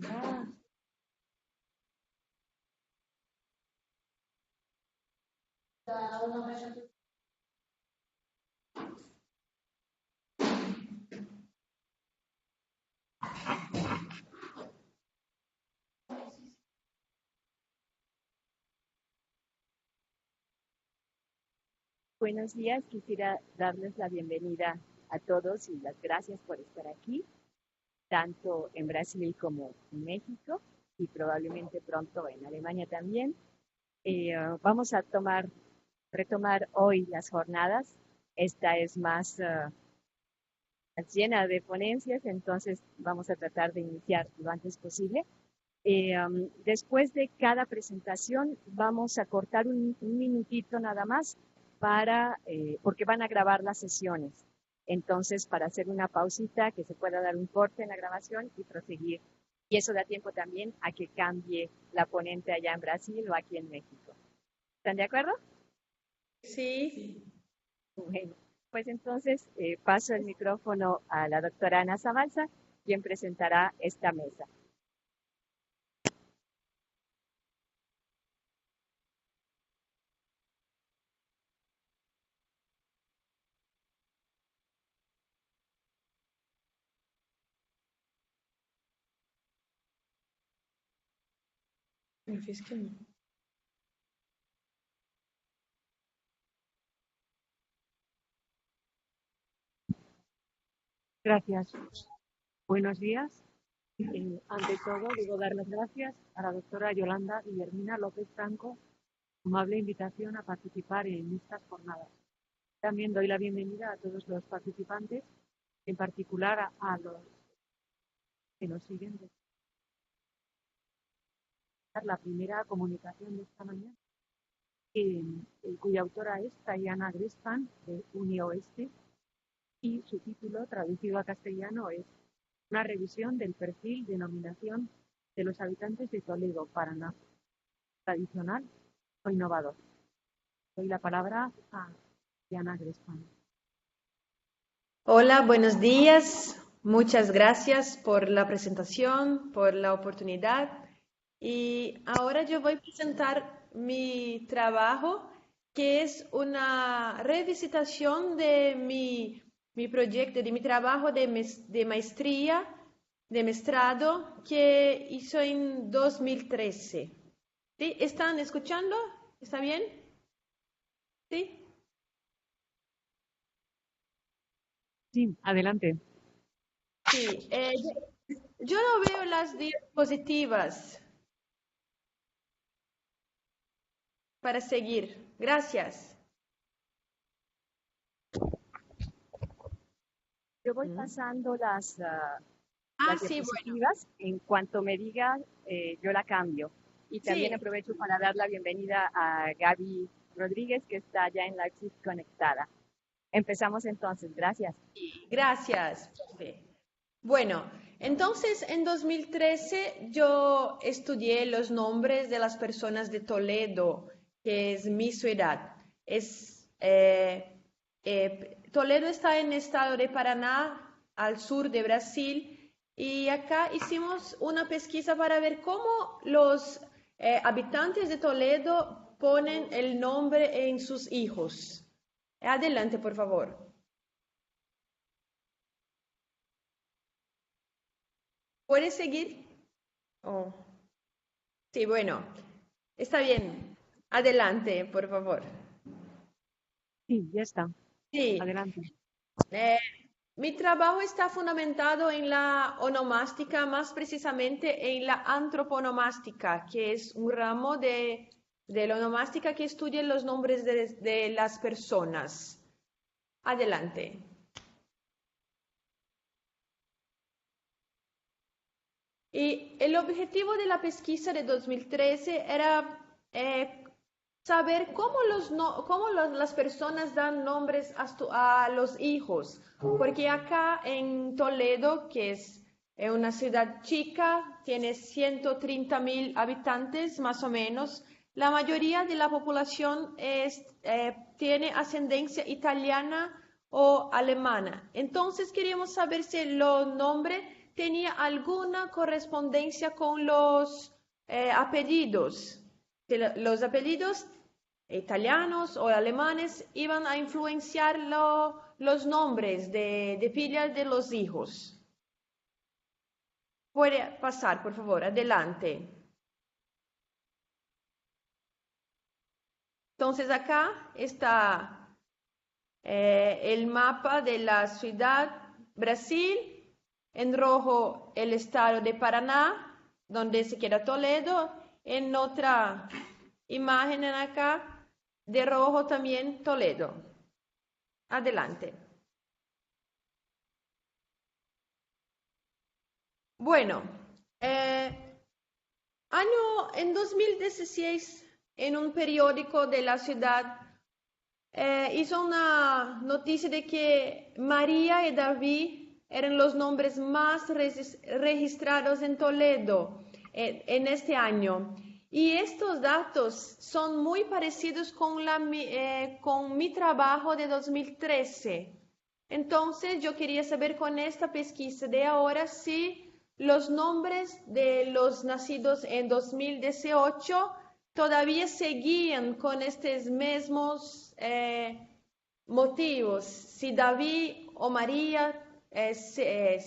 presentar. Buenos días, quisiera darles la bienvenida a todos y las gracias por estar aquí, tanto en Brasil como en México y probablemente pronto en Alemania también. Vamos a retomar hoy las jornadas. Esta es más llena de ponencias, entonces vamos a tratar de iniciar lo antes posible. Después de cada presentación vamos a cortar un minutito nada más porque van a grabar las sesiones. Entonces, para hacer una pausita, que se pueda dar un corte en la grabación y proseguir. Y eso da tiempo también a que cambie la ponente allá en Brasil o aquí en México. ¿Están de acuerdo? Sí. Bueno, pues entonces paso el micrófono a la doctora Ana Zabalza, quien presentará esta mesa. Me fiz que no. Gracias. Buenos días. Ante todo, debo dar las gracias a la doctora Yolanda Guillermina López Franco, amable invitación a participar en estas jornadas. También doy la bienvenida a todos los participantes, en particular a los que nos siguen desde la primera comunicación de esta mañana, cuya autora es Tayana Grespan, de UniOeste, y su título, traducido a castellano, es Una revisión del perfil de nominación de los habitantes de Toledo, Paraná, tradicional o innovador. Doy la palabra a Tayana Grespan. Hola, buenos días. Muchas gracias por la presentación, por la oportunidad. Y ahora yo voy a presentar mi trabajo, que es una revisitación de mi proyecto, de mi trabajo de maestría, de mestrado, que hizo en 2013. ¿Sí? ¿Están escuchando? ¿Está bien? ¿Sí? Sí, adelante. Sí. Yo no veo las diapositivas para seguir. Gracias. Yo voy pasando las Sí, bueno. diapositivas. En cuanto me diga, yo la cambio. Y también Sí. aprovecho para dar la bienvenida a Gaby Rodríguez, que está ya en Leipzig conectada. Empezamos entonces. Gracias. Gracias, profe. Bueno, entonces en 2013 yo estudié los nombres de las personas de Toledo, que es mi ciudad. Toledo está en el estado de Paraná, al sur de Brasil, y acá hicimos una pesquisa para ver cómo los habitantes de Toledo ponen el nombre en sus hijos. Adelante, por favor. ¿Puedes seguir? Oh. Sí, bueno, está bien. Adelante, por favor. Sí, ya está. Sí, Adelante. mi trabajo está fundamentado en la onomástica, más precisamente en la antroponomástica, que es un ramo de la onomástica que estudia los nombres de las personas. Adelante. Y el objetivo de la pesquisa de 2013 era saber cómo las personas dan nombres a los hijos, porque acá en Toledo, que es una ciudad chica, tiene 130.000 habitantes más o menos, la mayoría de la población tiene ascendencia italiana o alemana. Entonces queríamos saber si los nombres tenía alguna correspondencia con los apellidos. Los apellidos italianos o alemanes iban a influenciar los nombres de pillas de los hijos. Puede pasar, por favor, adelante. Entonces acá está el mapa de la ciudad Brasil, en rojo el estado de Paraná, donde se queda Toledo, en otra imagen acá de rojo también Toledo. Adelante. Bueno, en 2016, en un periódico de la ciudad, hizo una noticia de que María y David eran los nombres más registrados en Toledo en este año. Y estos datos son muy parecidos con mi trabajo de 2013. Entonces, yo quería saber con esta pesquisa de ahora si los nombres de los nacidos en 2018 todavía seguían con estos mismos motivos, si David o María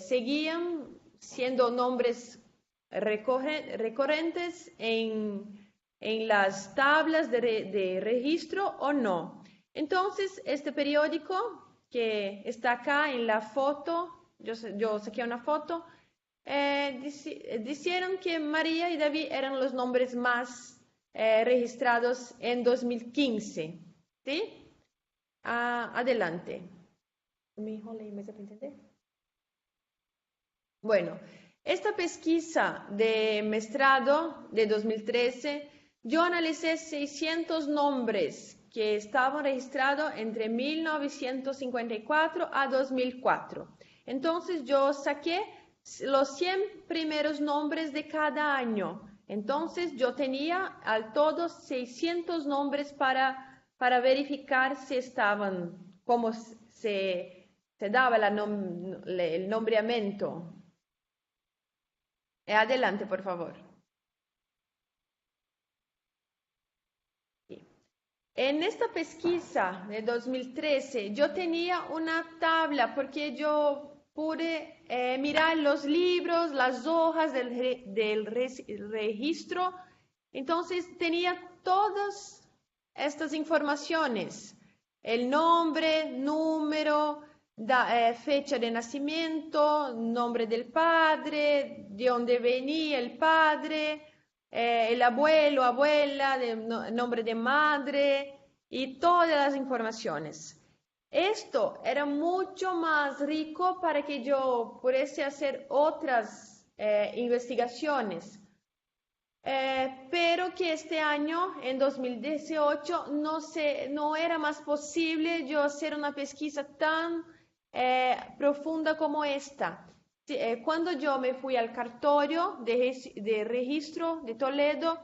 seguían siendo nombres recurrentes en las tablas de registro o no. Entonces, este periódico que está acá en la foto, yo saqué una foto, dijeron que María y David eran los nombres más registrados en 2015. ¿Sí? Adelante. Bueno, esta pesquisa de mestrado de 2013, yo analicé 600 nombres que estaban registrados entre 1954 a 2004. Entonces yo saqué los 100 primeros nombres de cada año. Entonces yo tenía al todo 600 nombres para verificar si estaban, cómo se daba el nombramiento. Adelante, por favor. Sí. En esta pesquisa de 2013, yo tenía una tabla porque yo pude mirar los libros, las hojas del registro. Entonces tenía todas estas informaciones: el nombre, número, fecha de nacimiento, nombre del padre, de dónde venía el padre, el abuelo, abuela, nombre de madre y todas las informaciones. Esto era mucho más rico para que yo pudiese hacer otras investigaciones. Pero que este año, en 2018, no era más posible yo hacer una pesquisa tan profunda como esta. Cuando yo me fui al cartorio de registro de Toledo,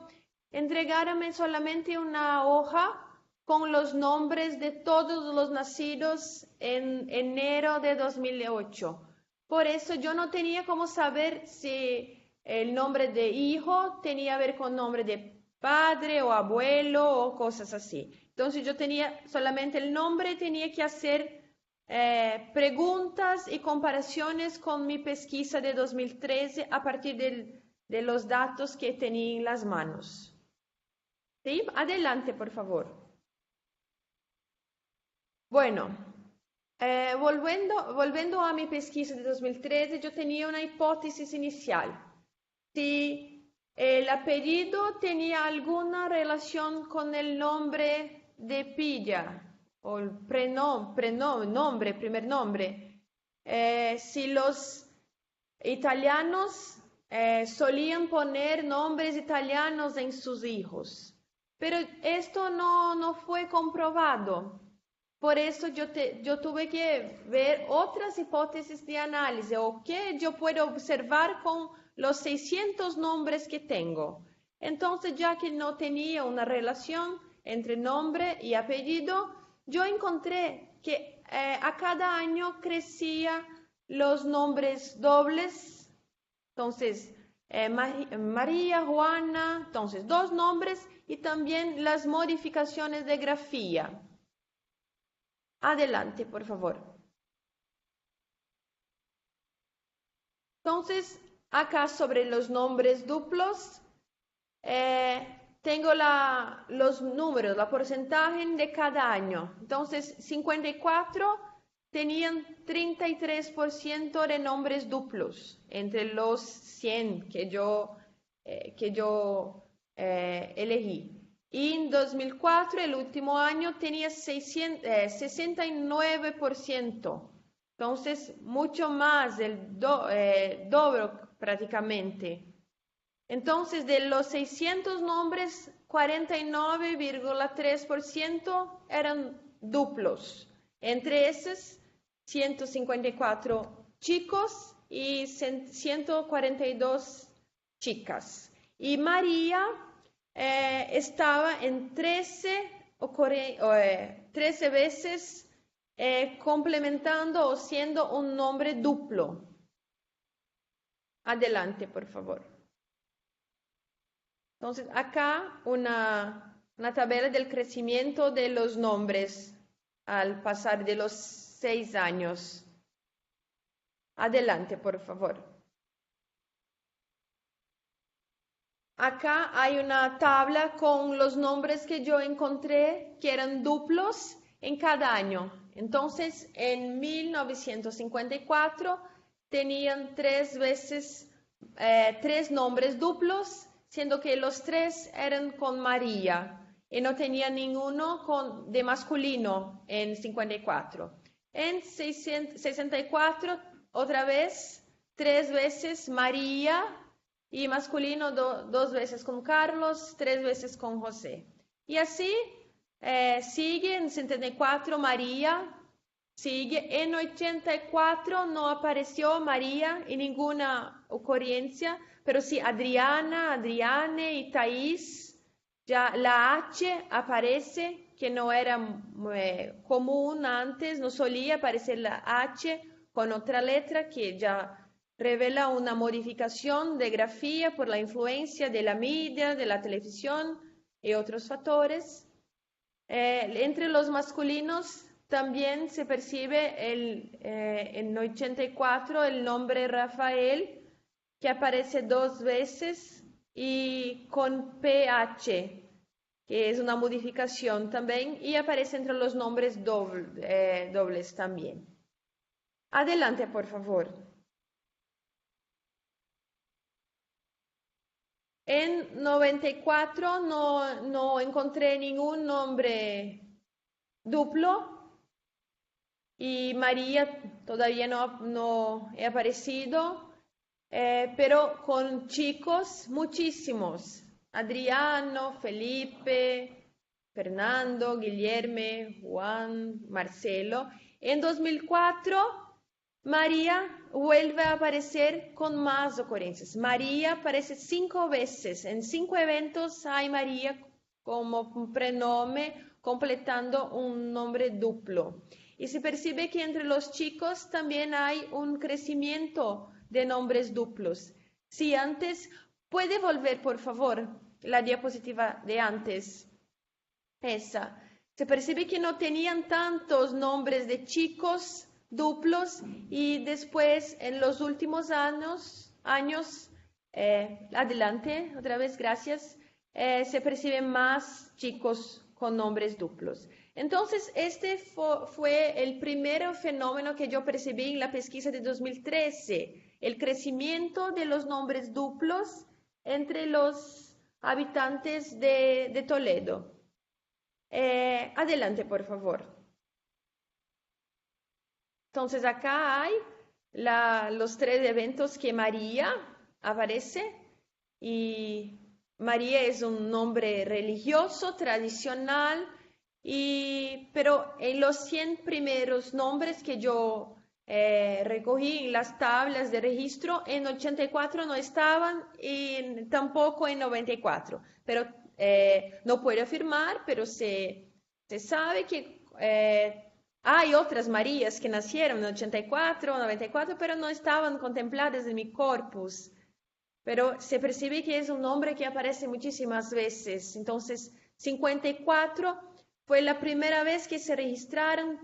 entregáronme solamente una hoja con los nombres de todos los nacidos en enero de 2008. Por eso yo no tenía cómo saber si el nombre de hijo tenía que ver con nombre de padre o abuelo o cosas así. Entonces yo tenía solamente el nombre, tenía que hacer preguntas y comparaciones con mi pesquisa de 2013 a partir de los datos que tenía en las manos. ¿Sí? Adelante, por favor. Bueno, volviendo a mi pesquisa de 2013, yo tenía una hipótesis inicial. Si el apellido tenía alguna relación con el nombre de pilla o el primer nombre. Si los italianos solían poner nombres italianos en sus hijos. Pero esto no fue comprobado. Por eso yo tuve que ver otras hipótesis de análisis o qué yo puedo observar con los 600 nombres que tengo. Entonces, ya que no tenía una relación entre nombre y apellido, yo encontré que a cada año crecía los nombres dobles Entonces, María, Juana, entonces 2 nombres y también las modificaciones de grafía. Adelante, por favor. Entonces, acá sobre los nombres duplos, tengo los números, la porcentaje de cada año. Entonces, 54 tenían 33% de nombres duplos entre los 100 que yo elegí. Y en 2004, el último año, tenía 69%. Entonces, mucho más, el doble prácticamente. Entonces, de los 600 nombres, 49,3% eran duplos. Entre esos, 154 chicos y 142 chicas. Y María estaba en 13 veces complementando o siendo un nombre duplo. Adelante, por favor. Entonces, acá una tabla del crecimiento de los nombres al pasar de los 6 años. Adelante, por favor. Acá hay una tabla con los nombres que yo encontré que eran duplos en cada año. Entonces, en 1954 tenían 3 nombres duplos, siendo que los 3 eran con María y no tenía ninguno de masculino en 54. En 64, otra vez, 3 veces María y masculino 2 veces con Carlos, 3 veces con José. Y así sigue en 74 María, sigue en 84 no apareció María en ninguna ocurrencia, pero sí Adriana, Adriane y Thais. Ya la H aparece, que no era común antes, no solía aparecer la H con otra letra que ya revela una modificación de grafía por la influencia de la media, de la televisión y otros factores. Entre los masculinos también se percibe en 84 el nombre Rafael, que aparece 2 veces, y con PH, que es una modificación también, y aparece entre los nombres dobles también. Adelante, por favor. En 94 no encontré ningún nombre duplo y María todavía no ha aparecido, pero con chicos muchísimos. Adriano, Felipe, Fernando, Guillermo, Juan, Marcelo. En 2004, María vuelve a aparecer con más ocurrencias. María aparece 5 veces. En 5 eventos hay María como un pronombre completando un nombre duplo. Y se percibe que entre los chicos también hay un crecimiento de nombres duplos. Si antes, puede volver por favor la diapositiva de antes. Esa. Se percibe que no tenían tantos nombres de chicos duplos y después en los últimos años adelante, otra vez, gracias, se perciben más chicos con nombres duplos. Entonces, este fue el primer fenómeno que yo percibí en la pesquisa de 2013, el crecimiento de los nombres duplos entre los habitantes de Toledo. Adelante, por favor. Entonces, acá hay los 3 eventos que María aparece, y María es un nombre religioso, tradicional, pero en los 100 primeros nombres que yo recogí en las tablas de registro, en 84 no estaban y tampoco en 94, pero no puedo afirmar, pero se sabe que hay otras Marías que nacieron en 84, 94, pero no estaban contempladas en mi corpus pero se percibe que es un nombre que aparece muchísimas veces. Entonces, 54 fue la primera vez que se registraron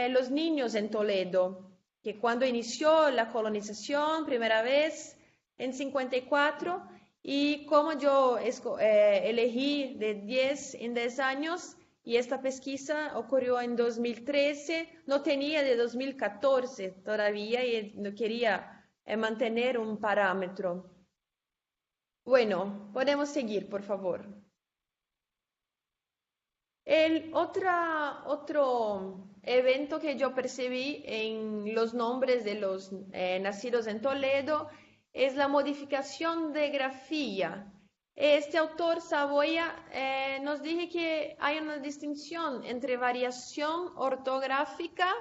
los niños en Toledo, que cuando inició la colonización, primera vez en 54, y como yo elegí de 10 en 10 años, y esta pesquisa ocurrió en 2013, no tenía de 2014 todavía y no quería mantener un parámetro. Bueno, podemos seguir, por favor. El otro evento que yo percibí en los nombres de los nacidos en Toledo es la modificación de grafía. Este autor, Saboya, nos dice que hay una distinción entre variación ortográfica,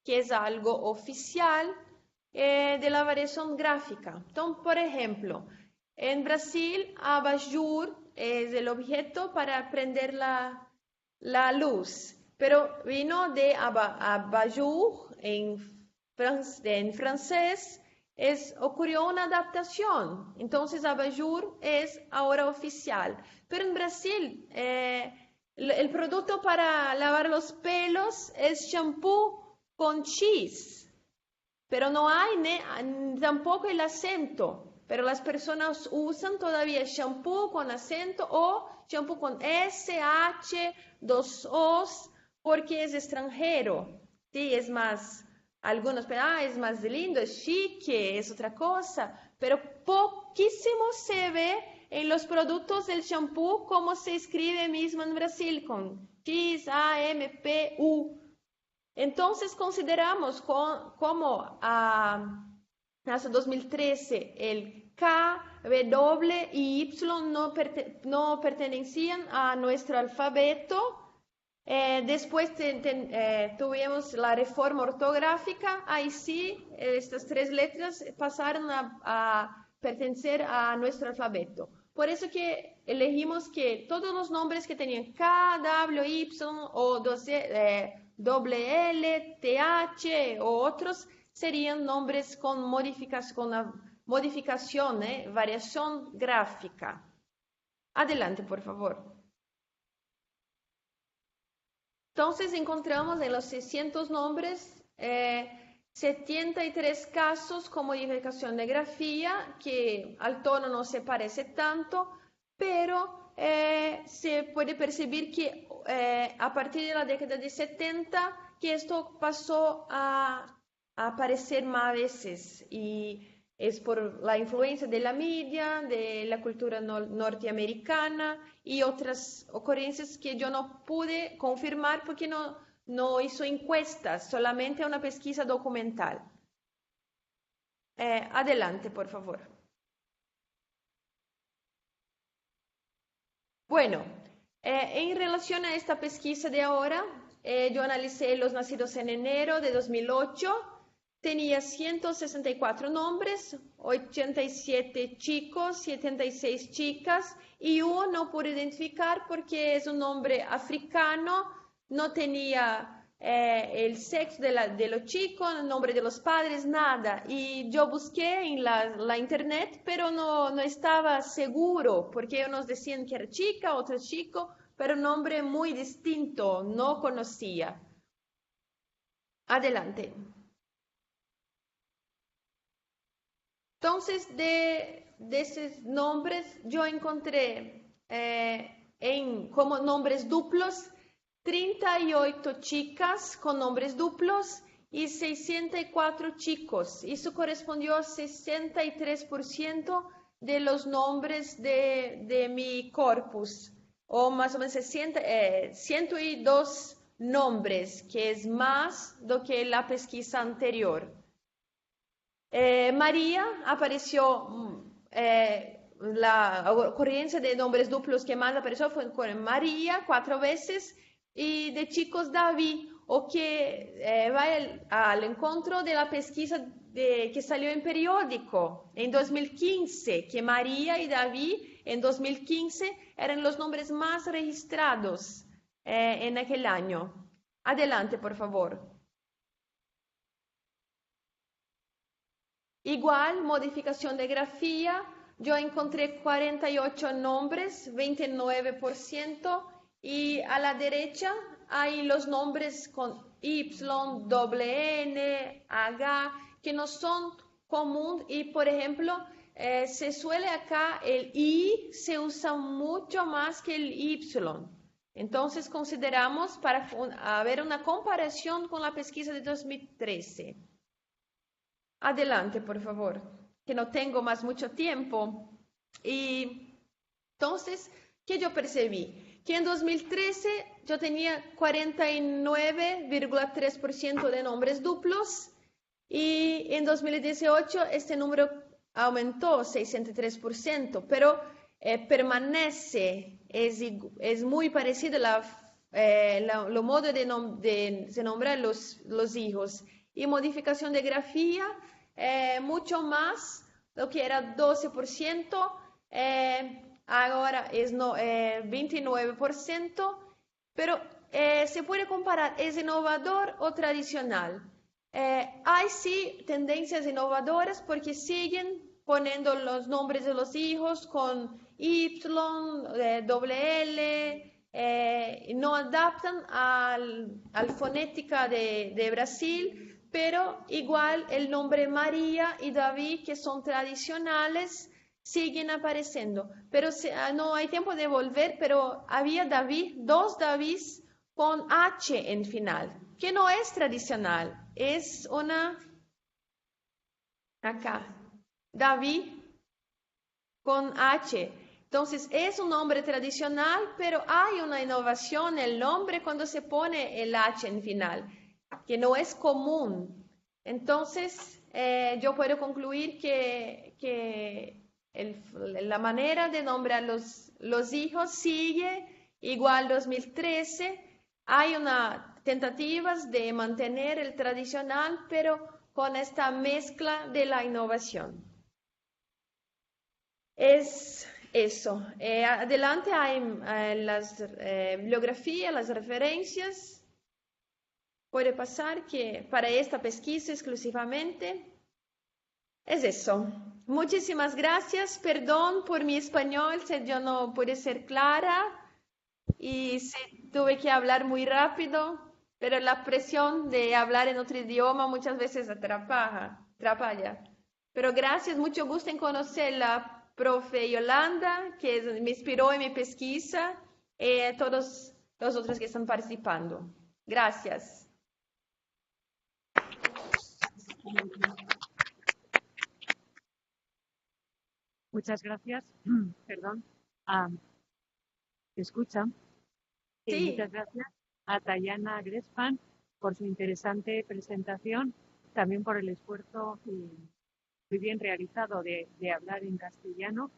que es algo oficial, de la variación gráfica. Entonces, por ejemplo, en Brasil, abajur es el objeto para prender la luz, pero vino de abajur en francés, ocurrió una adaptación, entonces abajur es ahora oficial, pero en Brasil el producto para lavar los pelos es shampoo con cheese, pero no hay tampoco el acento. Pero las personas usan todavía shampoo con acento o shampoo con S, H, dos O's, porque es extranjero. Sí, es más, algunos, es más lindo, es chique, es otra cosa, pero poquísimo se ve en los productos del shampoo como se escribe mismo en Brasil, con X, A, M, P, U. Entonces consideramos como hasta 2013 el K, W y Y no pertenecían a nuestro alfabeto. Después tuvimos la reforma ortográfica, ahí sí, estas tres letras pasaron a pertenecer a nuestro alfabeto. Por eso que elegimos que todos los nombres que tenían K, W, Y o WL, TH o otros serían nombres con modificación, variación gráfica. Adelante, por favor. Entonces encontramos en los 600 nombres 73 casos con modificación de grafía, que al tono no se parece tanto, pero se puede percibir que a partir de la década de 70 que esto pasó a aparecer más veces y es por la influencia de la media, de la cultura norteamericana y otras ocurrencias que yo no pude confirmar porque no hizo encuestas, solamente una pesquisa documental. Adelante, por favor. Bueno, en relación a esta pesquisa de ahora, yo analicé los nacidos en enero de 2008, tenía 164 nombres, 87 chicos, 76 chicas y uno no pude identificar porque es un nombre africano, no tenía el sexo de los chicos, el nombre de los padres, nada. Y yo busqué en la internet, pero no estaba seguro porque unos decían que era chica, otros chico, pero un nombre muy distinto, no conocía. Adelante. Entonces, de esos nombres, yo encontré como nombres duplos 38 chicas con nombres duplos y 64 chicos. Eso correspondió a 63% de los nombres de mi corpus, o más o menos 102 nombres, que es más do que la pesquisa anterior. María apareció, la ocurrencia de nombres duplos que más apareció fue con María 4 veces y de chicos David, o que va al encuentro de la pesquisa que salió en periódico en 2015, que María y David en 2015 eran los nombres más registrados en aquel año. Adelante, por favor. Igual, modificación de grafía, yo encontré 48 nombres, 29%, y a la derecha hay los nombres con Y, doble N, H, que no son comunes y, por ejemplo, se suele acá el I se usa mucho más que el Y. Entonces consideramos para ver una comparación con la pesquisa de 2013. Adelante, por favor, que no tengo más mucho tiempo. Y entonces, ¿qué yo percibí? Que en 2013 yo tenía 49,3% de nombres duplos y en 2018 este número aumentó 63%, pero permanece, es muy parecido lo modo de nombrar los hijos. Y modificación de grafía, mucho más, lo que era 12%, ahora es 29%, pero se puede comparar, ¿es innovador o tradicional? Hay sí tendencias innovadoras porque siguen poniendo los nombres de los hijos con Y, doble L, no adaptan al fonética de Brasil, pero igual el nombre María y David, que son tradicionales, siguen apareciendo. Pero no hay tiempo de volver, pero había David, 2 Davids con H en final, que no es tradicional, es una, acá, David con H. Entonces es un nombre tradicional, pero hay una innovación en el nombre cuando se pone el H en final, que no es común. Entonces yo puedo concluir que la manera de nombrar los hijos sigue igual 2013. Hay una tentativas de mantener el tradicional, pero con esta mezcla de la innovación. Es eso. Adelante hay las bibliografías, las referencias. Puede pasar que para esta pesquisa exclusivamente es eso. Muchísimas gracias. Perdón por mi español, si yo no pude ser clara y si tuve que hablar muy rápido, pero la presión de hablar en otro idioma muchas veces atrapalla. Pero gracias, mucho gusto en conocer la profe Yolanda, que me inspiró en mi pesquisa, y todos los otros que están participando. Gracias. Muchas gracias. Perdón. ¿Me escuchan? Sí. Muchas gracias a Tayana Grespan por su interesante presentación, también por el esfuerzo muy bien realizado de hablar en castellano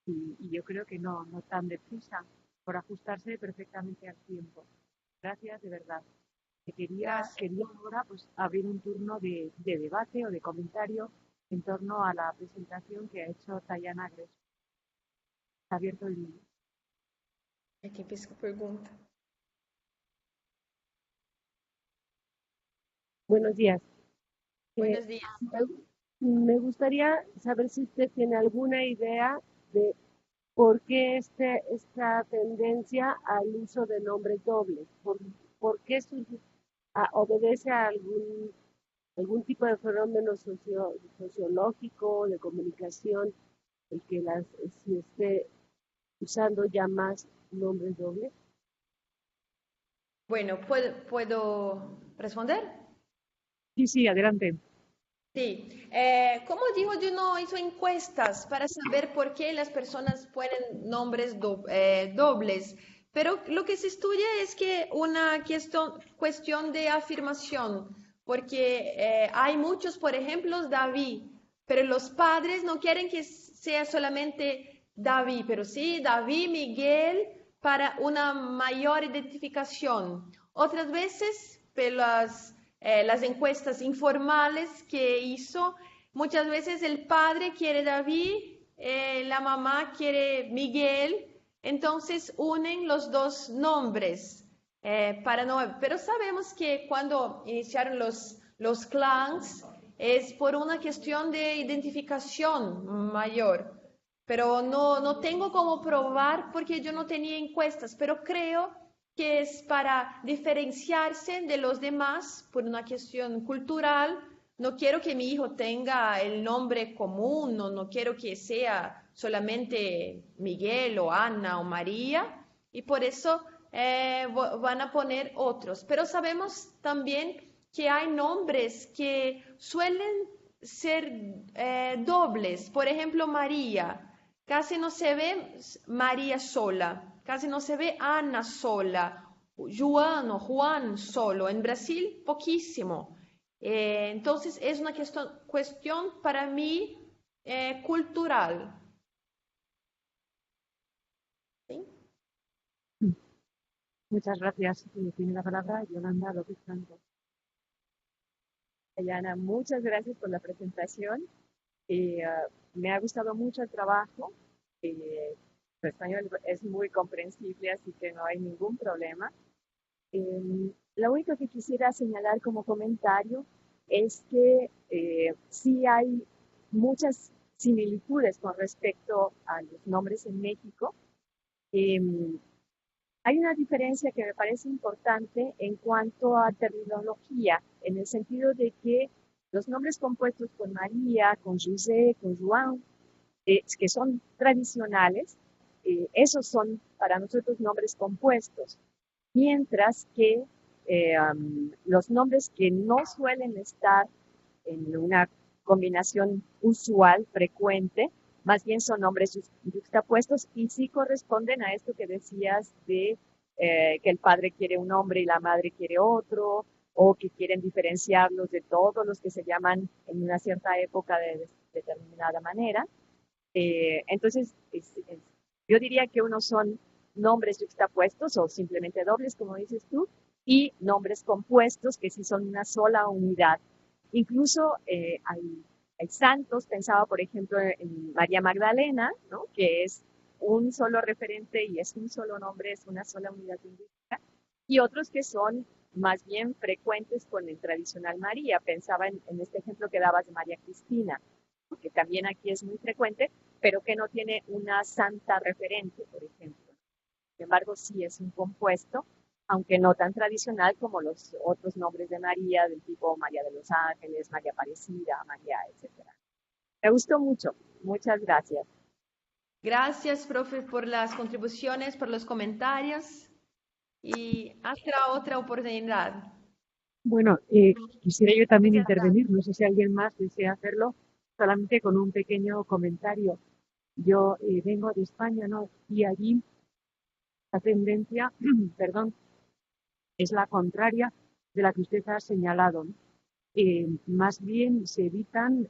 y yo creo que no tan deprisa, por ajustarse perfectamente al tiempo. Gracias, de verdad. Quería ahora pues, abrir un turno de debate o de comentario en torno a la presentación que ha hecho Tayana Grespan. Está abierto el libro. Aquí empieza la pregunta. Buenos días. Buenos días. Me gustaría saber si usted tiene alguna idea de por qué esta tendencia al uso de nombres dobles. ¿Por qué obedece a algún tipo de fenómeno sociológico, de comunicación, el que se esté usando ya más nombres dobles? Bueno, ¿puedo responder? Sí, adelante. Sí, como digo, yo no hice encuestas para saber por qué las personas ponen nombres dobles, pero lo que se estudia es que una cuestión de afirmación, porque hay muchos, por ejemplo, David, pero los padres no quieren que sea solamente David, pero sí David, Miguel, para una mayor identificación. Otras veces, pero las encuestas informales que hizo, muchas veces el padre quiere David, la mamá quiere Miguel, entonces unen los dos nombres pero sabemos que cuando iniciaron los clans es por una cuestión de identificación mayor. pero no tengo cómo probar porque yo no tenía encuestas, pero creo que es para diferenciarse de los demás por una cuestión cultural. No quiero que mi hijo tenga el nombre común, no quiero que sea solamente Miguel o Ana o María, y por eso van a poner otros. Pero sabemos también que hay nombres que suelen ser dobles. Por ejemplo, María. Casi no se ve María sola, casi no se ve Ana sola, Juan o Juan solo. En Brasil, poquísimo. Entonces, es una cuestión para mí cultural. ¿Sí? Muchas gracias. Tiene la palabra Yolanda López Franco. Dayana, muchas gracias por la presentación. Me ha gustado mucho el trabajo. Tu español es muy comprensible, así que no hay ningún problema. Lo único que quisiera señalar como comentario es que sí hay muchas similitudes con respecto a los nombres en México. Hay una diferencia que me parece importante en cuanto a terminología, en el sentido de que los nombres compuestos con María, con José, con Juan, que son tradicionales, esos son para nosotros nombres compuestos, mientras que los nombres que no suelen estar en una combinación usual, frecuente, más bien son nombres juxtapuestos y sí corresponden a esto que decías de que el padre quiere un nombre y la madre quiere otro, o que quieren diferenciarlos de todos los que se llaman en una cierta época de determinada manera. Entonces, yo diría que unos son nombres juxtapuestos o simplemente dobles, como dices tú, y nombres compuestos que sí son una sola unidad. Incluso hay santos, pensaba por ejemplo en María Magdalena, ¿no? Que es un solo referente y es un solo nombre, es una sola unidad lingüística, y otros que son más bien frecuentes con el tradicional María. Pensaba en este ejemplo que dabas de María Cristina, que también aquí es muy frecuente, pero que no tiene una santa referente, por ejemplo. Sin embargo, sí es un compuesto, aunque no tan tradicional como los otros nombres de María, del tipo María de los Ángeles, María Aparecida, María, etc. Me gustó mucho. Muchas gracias. Gracias, profe, por las contribuciones, por los comentarios y hasta otra oportunidad. Bueno, quisiera yo también Muchas gracias. intervenir, no sé si alguien más desea hacerlo, solamente con un pequeño comentario. Yo vengo de España, ¿no? Y allí la tendencia, perdón, es la contraria de la que usted ha señalado, ¿no? Más bien se evitan,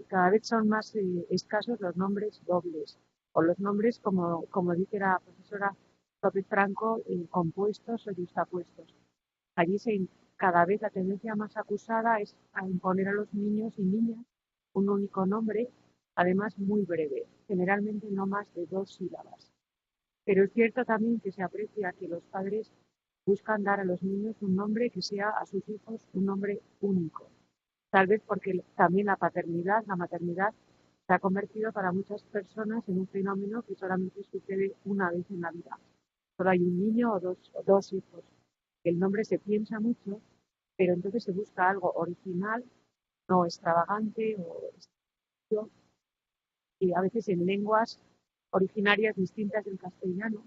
cada vez son más escasos los nombres dobles o los nombres, como dice la profesora López Franco, compuestos o justapuestos. Allí cada vez la tendencia más acusada es a imponer a los niños y niñas un único nombre, además muy breve, generalmente no más de 2 sílabas. Pero es cierto también que se aprecia que los padres buscan dar a los niños un nombre que sea a sus hijos un nombre único. Tal vez porque también la paternidad, la maternidad, se ha convertido para muchas personas en un fenómeno que solamente sucede una vez en la vida. Solo hay un niño o dos hijos. El nombre se piensa mucho, pero entonces se busca algo original, no extravagante y a veces en lenguas originarias distintas del castellano,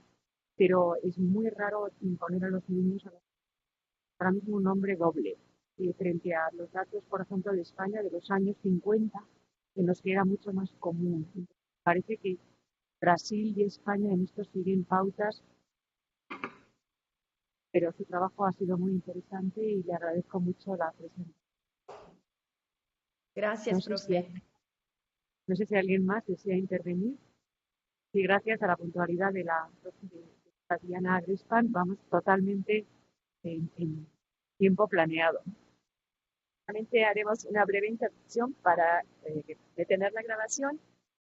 pero es muy raro imponer a los niños ahora mismo un nombre doble. Frente a los datos, por ejemplo, de España de los años 50, en los que era mucho más común. Parece que Brasil y España en esto siguen pautas, pero su trabajo ha sido muy interesante y le agradezco mucho la presentación. Gracias, profe. No sé si alguien más desea intervenir. Y gracias a la puntualidad de la Diana Grespan, vamos totalmente en tiempo planeado. Solamente haremos una breve interrupción para detener la grabación